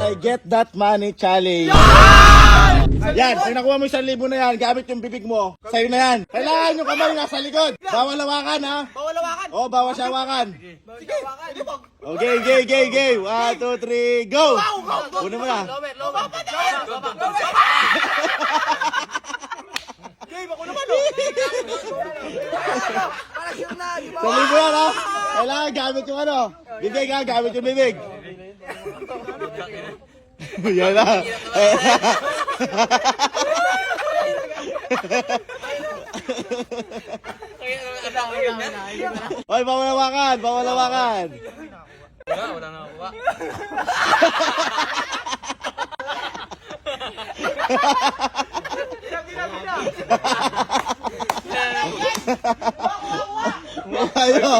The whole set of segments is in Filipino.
I get that money challenge. Yan, pag nakuha mo 1,000 na yan, gamit yung bibig mo. Sa'yo na yan. Kailangan yung kamay nasa likod. Bawal hawakan, ha? Bawal hawakan. Oo, bawal siya hawakan. Sige, sige po. Okay, game. 1, 2, 3, go! Una mo na. Lower. Game, ako naman, para sure na, di ba? Sali mo yan, ha? Kailangan gamit yung ano. Bibig, ha? Gamit yung bibig. Yan na. Hoy, bawal hawakan. Wala na ako. Ayo.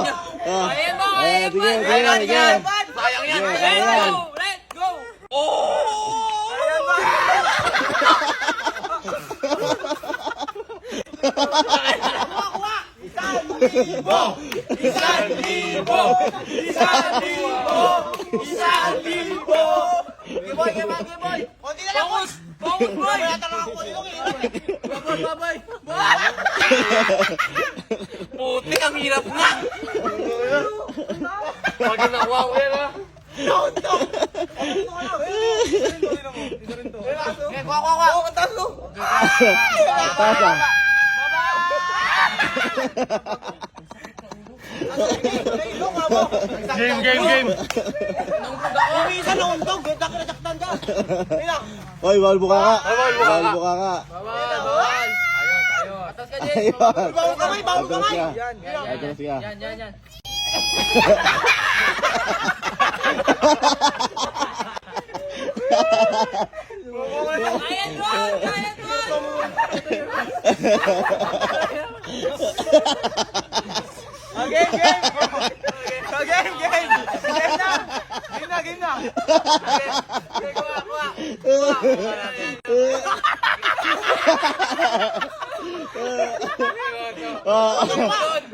Ayan, Sige. sayang yan. Let's go. Giboy. Konti na lang, boy. Focus, boy. Wala talaga ako dito, Baboy. Putik, ang hirap nga. Pag nakuha ko yan, ha? Kuha. Taso. Tasa. Game. Umisan na untog. Ganda ka nasaktan ka. Hoy, bawal buka ka. Bawal buka ka. Bawal. Tayo. Atas ka, Jay. Ayun. Bawal kamay. Atras ka. Yan. Ayan, Game na.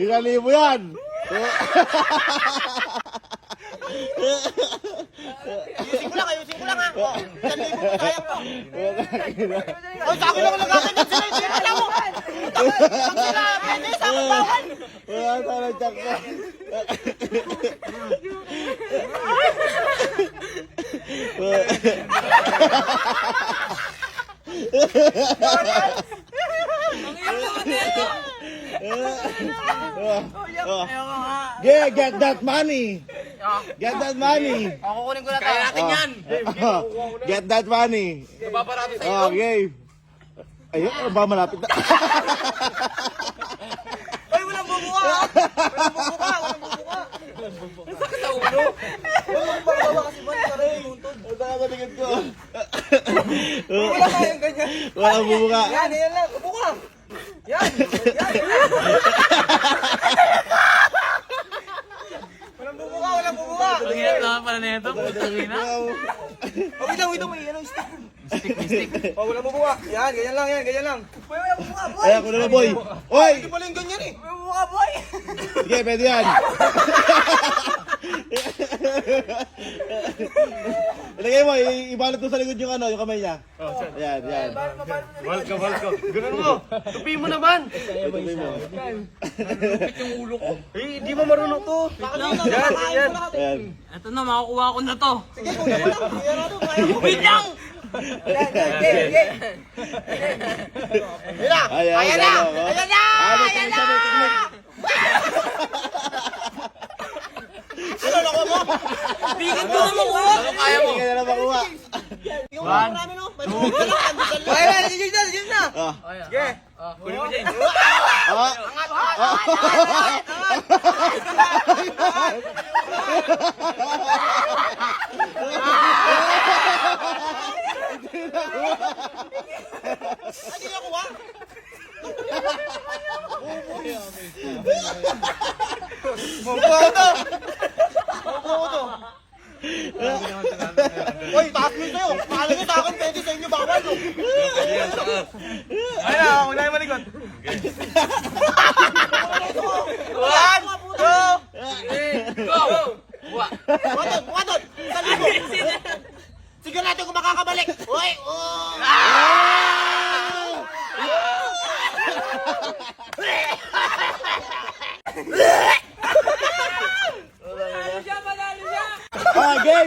Ilan libo yan? Ayusin ko lang ha. 1,000 kaya ko. Ay, sa akin lang nagkakagad sila. Hindi na alam mo. Pag sila, pwede sa akin bawal. Wala tayo tsak ka. Get that money. Ako kunin ko na tayo natin yan. Get that money. Babarado sa iyo. Okay. Ayun, ba malapit na. Ay, walang bubuka. Sakit sa ulo. Walang bubuka kasi ba nila rin yung untog. Ang nakabaligid ko. Wala tayong ganyan. Walang bubuka. Yan lang. Bubuka. Yan. Walang bubuka. Ang hirap naman pala na ito. Putang ina. Wait lang. May ano, stick. Stick. Oh, walang bubuka. Yan, ganyan lang. Boy, walang bubuka, boy. Ayan, kunin mo, boy. Oy! Hindi pala yung ganyan eh. Walang bubuka, boy. Sige, pwede yan. Ilagay mo, ibalot mo sa likod yung ano, yung kamay niya. Ayan. Bal ka. Ganun mo. Tupi mo naman. Tuloy mo. Lupit yung ulo ko. Eh, hindi mo marunong to. Yan. Ayan. Ito na, makukuha ko na to. Sige, kunin mo lang. Yan ano, kaya mo. Wait lang! Yan. Ayan na. Ayan na! Ano nakuha mo? Bigyan ko na makuha. Ano kaya mo? Hindi ka na makuha. Yung marami no? Ayan, sige na. Sige. Kunin mo dyan. Uy, taas mo sa'yo. Mahal nyo sa akin, pwede sa inyo bawal. Ayun na, huwag na yung malikot. One, two, go! Wadon! Sali mo! Sige natin kung makakabalik! Uy!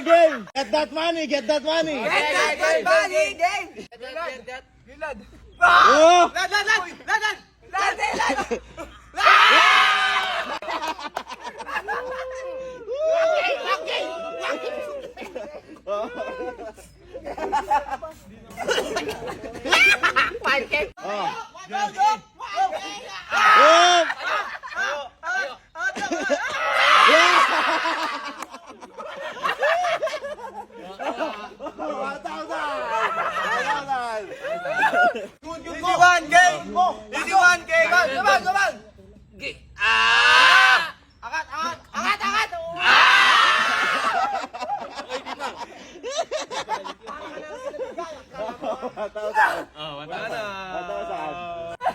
Game! Get that money! Get that money! Oh! Oh! Easy one game! Easy one game! Gaban!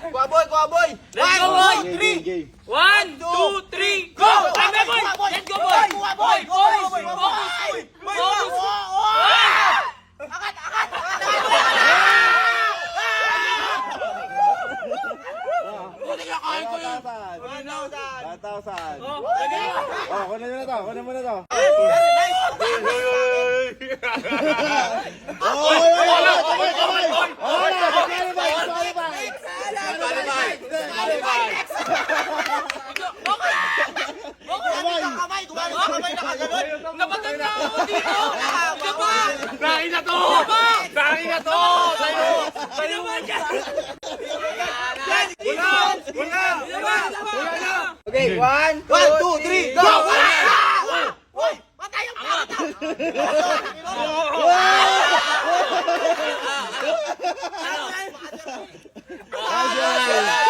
Kuha boy! Let's go, boy! 1, 2, 3! 1, 2, 3, go! Time na, boy! Let's go, boy! Boy! Focus! Kunin mo na to, kunin mo na to. Napatag na ako dito! Isa pa! Dahil na to! Sa'yo! Sa'yo ba dyan? Okay, 1, 2, 3, go! Uy! Patay ang pakita! Nice!